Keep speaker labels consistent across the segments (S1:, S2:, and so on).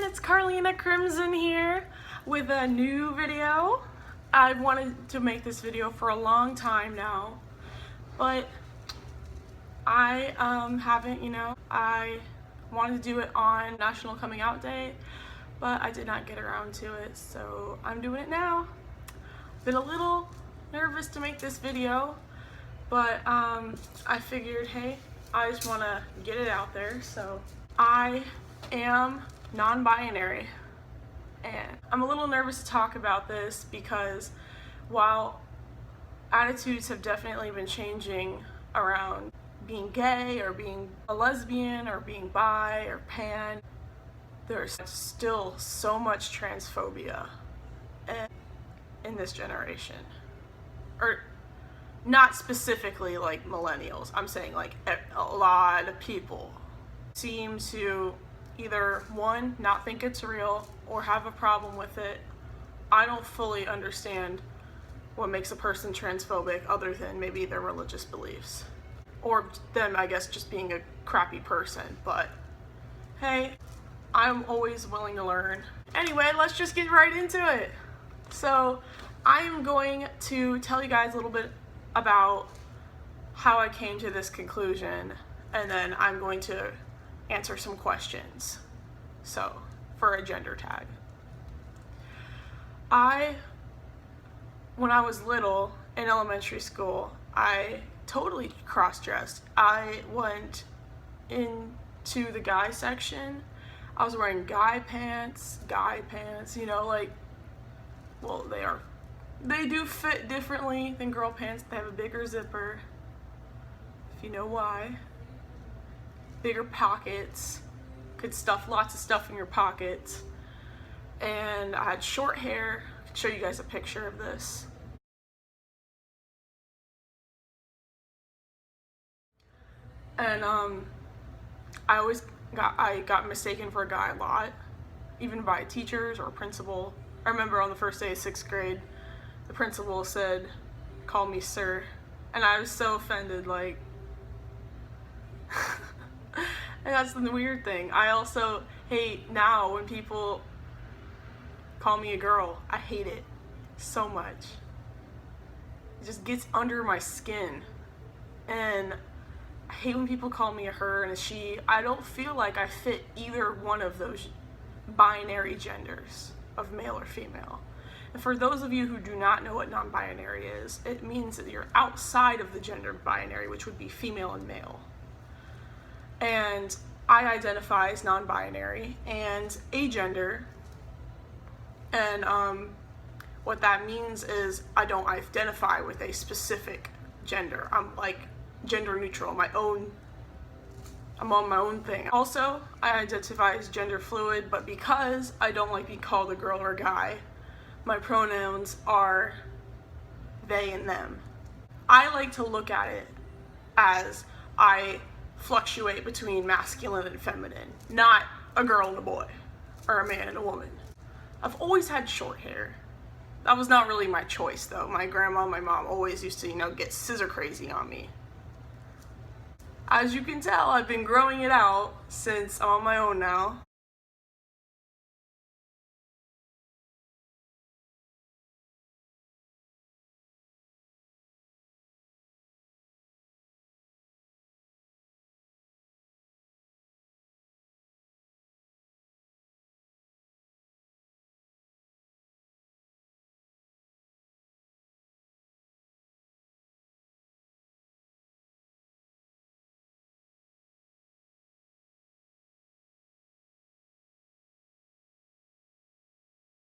S1: it's Carlina Crimson here with a new video. I've wanted to make this video for a long time now, but I haven't, I wanted to do it on National Coming Out Day, but I did not get around to it, so I'm doing it now. Been a little nervous to make this video, but I figured, hey, I just want to get it out there. So I am non-binary, and I'm a little nervous to talk about this because while attitudes have definitely been changing around being gay or being a lesbian or being bi or pan, there's still so much transphobia in this generation. Or not specifically like millennials, I'm saying like a lot of people seem to either, one, not think it's real or have a problem with it. I don't fully understand what makes a person transphobic other than maybe their religious beliefs. Or them, I guess, just being a crappy person, but hey, I'm always willing to learn. Anyway, let's just get right into it. So I am going to tell you guys a little bit about how I came to this conclusion, and then I'm going to answer some questions. So, for a gender tag. When I was little in elementary school, I totally cross-dressed. I went into the guy section. I was wearing guy pants, well, they do fit differently than girl pants. They have a bigger zipper, if you know why. Bigger pockets, could stuff lots of stuff in your pockets. And I had short hair. I can show you guys a picture of this. And I got mistaken for a guy a lot, even by teachers or principal. I remember on the first day of 6th grade, the principal said, "Call me sir," and I was so offended, like, and that's the weird thing. I also hate now when people call me a girl. I hate it so much. It just gets under my skin, and I hate when people call me a her and a she. I don't feel like I fit either one of those binary genders of male or female. And for those of you who do not know what non-binary is, it means that you're outside of the gender binary, which would be female and male. And I identify as non-binary and agender, and what that means is I don't identify with a specific gender. I'm like gender neutral, I'm on my own thing. Also, I identify as gender fluid, but because I don't like being called a girl or a guy, my pronouns are they and them. I like to look at it as I fluctuate between masculine and feminine, not a girl and a boy, or a man and a woman. I've always had short hair. That was not really my choice though. My grandma and my mom always used to, get scissor crazy on me. As you can tell, I've been growing it out since I'm on my own now.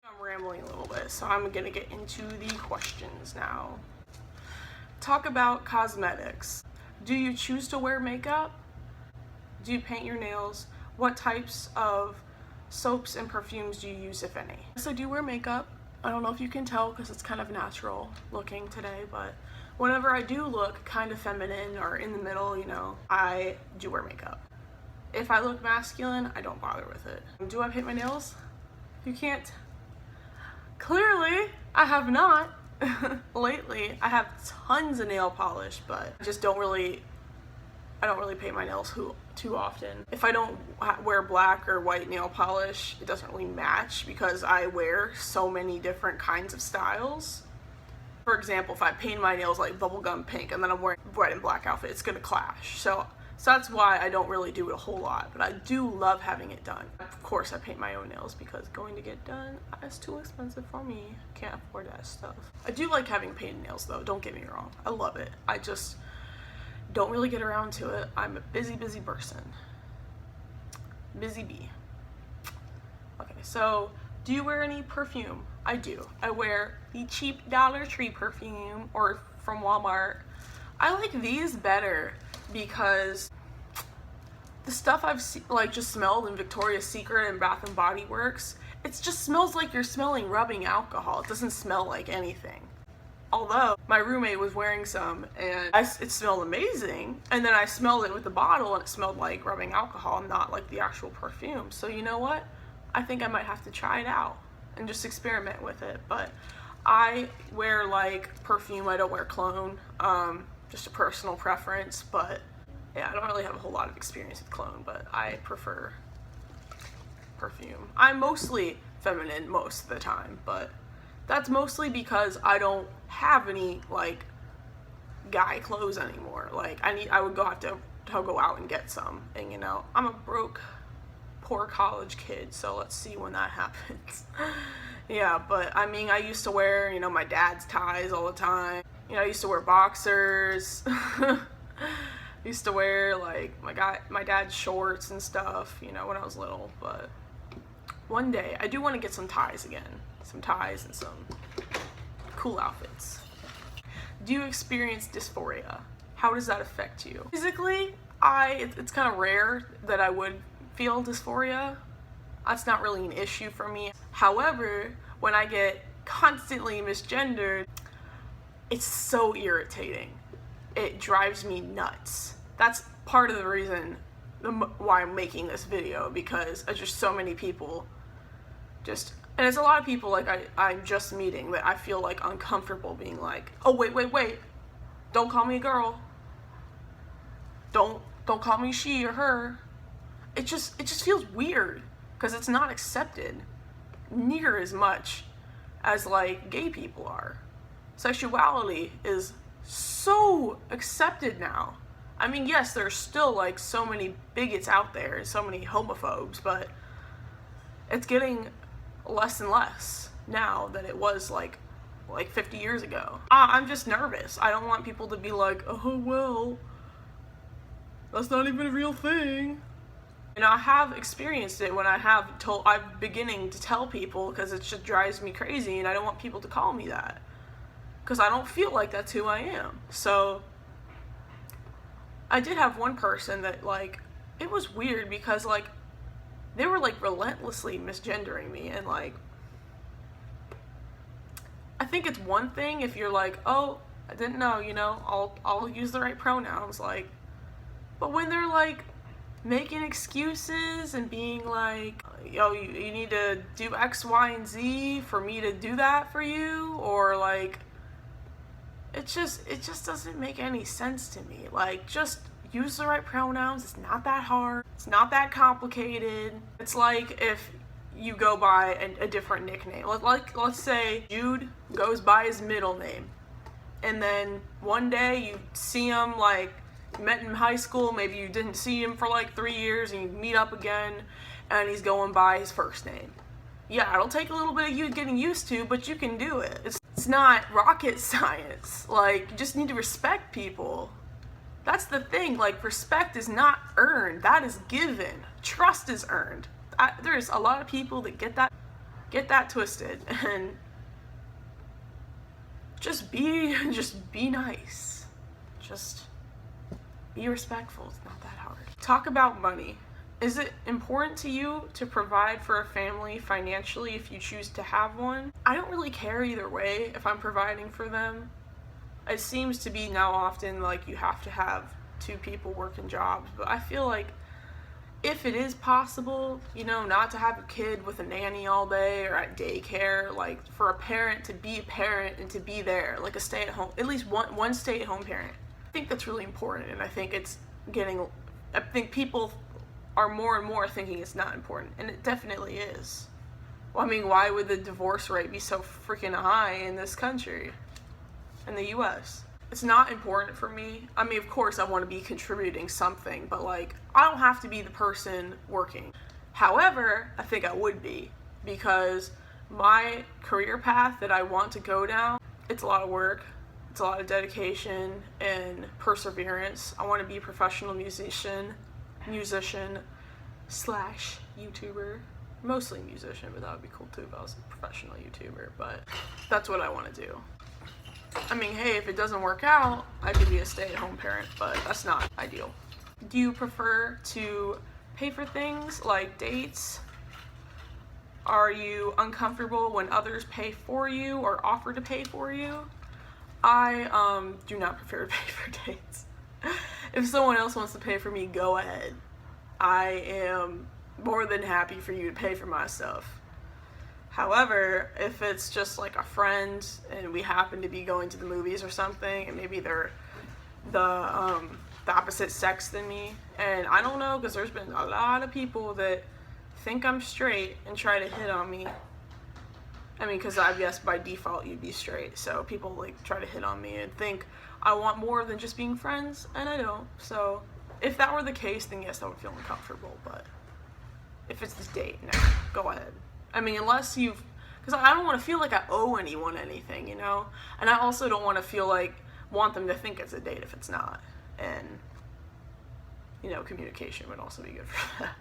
S1: I'm rambling a little bit, so I'm gonna get into the questions now. Talk about cosmetics. Do you choose to wear makeup? Do you paint your nails? What types of soaps and perfumes do you use, if any? Yes, I do wear makeup. I don't know if you can tell because it's kind of natural looking today, but whenever I do look kind of feminine or in the middle, I do wear makeup. If I look masculine, I don't bother with it. Do I paint my nails? You can't. Clearly, I have not. Lately, I have tons of nail polish, but I just don't really I don't really paint my nails too often. If I don't wear black or white nail polish, it doesn't really match because I wear so many different kinds of styles. For example, if I paint my nails like bubblegum pink and then I'm wearing a red and black outfit, it's gonna clash. So that's why I don't really do it a whole lot, but I do love having it done. Of course, I paint my own nails because going to get done is too expensive for me. Can't afford that stuff. I do like having painted nails though, don't get me wrong. I love it. I just don't really get around to it. I'm a busy person. Busy bee. Okay, so do you wear any perfume? I do. I wear the cheap Dollar Tree perfume or from Walmart. I like these better because the stuff I've just smelled in Victoria's Secret and Bath and Body Works, it just smells like you're smelling rubbing alcohol. It doesn't smell like anything. Although my roommate was wearing some and it smelled amazing, and then I smelled it with the bottle and it smelled like rubbing alcohol, not like the actual perfume. So you know what? I think I might have to try it out and just experiment with it. But I wear like perfume, I don't wear cologne, just a personal preference. But yeah, I don't really have a whole lot of experience with cologne, but I prefer perfume. I'm mostly feminine most of the time, but that's mostly because I don't have any like guy clothes anymore. Like I would have to go out and get some, and you know, I'm a broke poor college kid, so let's see when that happens. Yeah, but I mean, I used to wear, you know, my dad's ties all the time. You know, I used to wear boxers. Used to wear like my dad's shorts and stuff, you know, when I was little. But one day I do want to get some ties again, some ties and some cool outfits. Do you experience dysphoria? How does that affect you? Physically, it's kind of rare that I would feel dysphoria. That's not really an issue for me. However, when I get constantly misgendered, it's so irritating. It drives me nuts. That's part of the reason why I'm making this video, because there's just so many people and it's a lot of people like I'm just meeting that I feel like uncomfortable being like, oh wait, don't call me a girl. Don't call me she or her. It just feels weird because it's not accepted near as much as like gay people are. Sexuality is so accepted now. I mean, yes, there's still like so many bigots out there and so many homophobes, but it's getting less and less now than it was like 50 years ago. I'm just nervous. I don't want people to be like, oh well, that's not even a real thing. And I have experienced it when I'm beginning to tell people, because it just drives me crazy and I don't want people to call me that, because I don't feel like that's who I am. So I did have one person that like, it was weird because like they were like relentlessly misgendering me, and like I think it's one thing if you're like, oh, I didn't know, you know, I'll use the right pronouns, like, but when they're like making excuses and being like, yo, you need to do X, Y, and Z for me to do that for you, or like, it just doesn't make any sense to me. Like, just use the right pronouns. It's not that hard. It's not that complicated. It's like if you go by a different nickname. Like, let's say Jude goes by his middle name, and then one day you see him, like, you met in high school, maybe you didn't see him for like 3 years, and you meet up again, and he's going by his first name. Yeah, it'll take a little bit of you getting used to, but you can do it. It's not rocket science. Like, you just need to respect people. That's the thing, like, respect is not earned, that is given. Trust is earned. There's a lot of people that get that twisted, and just be nice. Just be respectful. It's not that hard. Talk about money. Is it important to you to provide for a family financially if you choose to have one? I don't really care either way if I'm providing for them. It seems to be now often like you have to have 2 people working jobs, but I feel like if it is possible, you know, not to have a kid with a nanny all day or at daycare, like for a parent to be a parent and to be there, like a stay-at-home, at least one stay-at-home parent. I think that's really important, and I think it's I think people are more and more thinking it's not important, and it definitely is. Well, I mean, why would the divorce rate be so freaking high in this country, in the US? It's not important for me. I mean, of course I want to be contributing something, but like, I don't have to be the person working. However, I think I would be, because my career path that I want to go down, it's a lot of work, it's a lot of dedication and perseverance. I want to be a professional musician slash YouTuber. Mostly musician, but that would be cool too if I was a professional YouTuber, but that's what I want to do. I mean, hey, if it doesn't work out, I could be a stay-at-home parent, but that's not ideal. Do you prefer to pay for things like dates? Are you uncomfortable when others pay for you or offer to pay for you? I do not prefer to pay for dates. If someone else wants to pay for me, go ahead. I am more than happy for you to pay for my stuff. However, if it's just like a friend and we happen to be going to the movies or something, and maybe they're the opposite sex than me, and I don't know, because there's been a lot of people that think I'm straight and try to hit on me. I mean, because I guess by default you'd be straight, so people like try to hit on me and think I want more than just being friends, and I don't. So if that were the case, then yes, I would feel uncomfortable, but if it's this date, no, go ahead. I mean, unless you've, because I don't want to feel like I owe anyone anything, you know? And I also don't want to feel like, want them to think it's a date if it's not. And, you know, communication would also be good for that.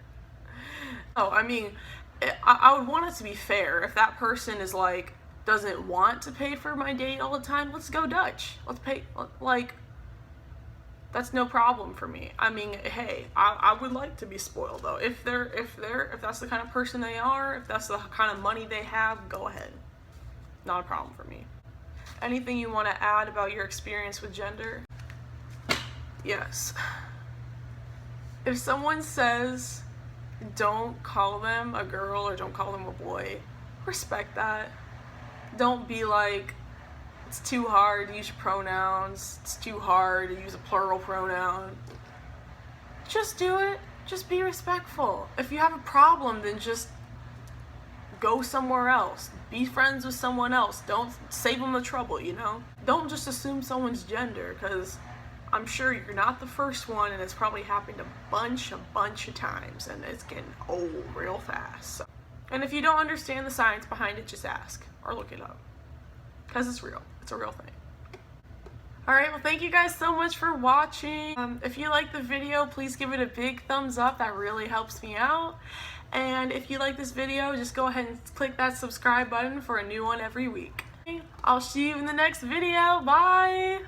S1: Oh, I mean, I would want it to be fair. If that person is like, doesn't want to pay for my date all the time, let's go Dutch. Let's pay, like, that's no problem for me. I mean, hey, I would like to be spoiled though. If that's the kind of person they are, if that's the kind of money they have, go ahead. Not a problem for me. Anything you want to add about your experience with gender? Yes. If someone says don't call them a girl or don't call them a boy, respect that. Don't be like, it's too hard to use your pronouns, it's too hard to use a plural pronoun. Just do it. Just be respectful. If you have a problem, then just go somewhere else. Be friends with someone else. Don't save them the trouble, you know? Don't just assume someone's gender, because I'm sure you're not the first one, and it's probably happened a bunch of times, and it's getting old real fast. So. And if you don't understand the science behind it, just ask or look it up, because it's real. It's a real thing. Alright, well, thank you guys so much for watching. If you like the video, please give it a big thumbs up. That really helps me out. And if you like this video, just go ahead and click that subscribe button for a new one every week. I'll see you in the next video. Bye!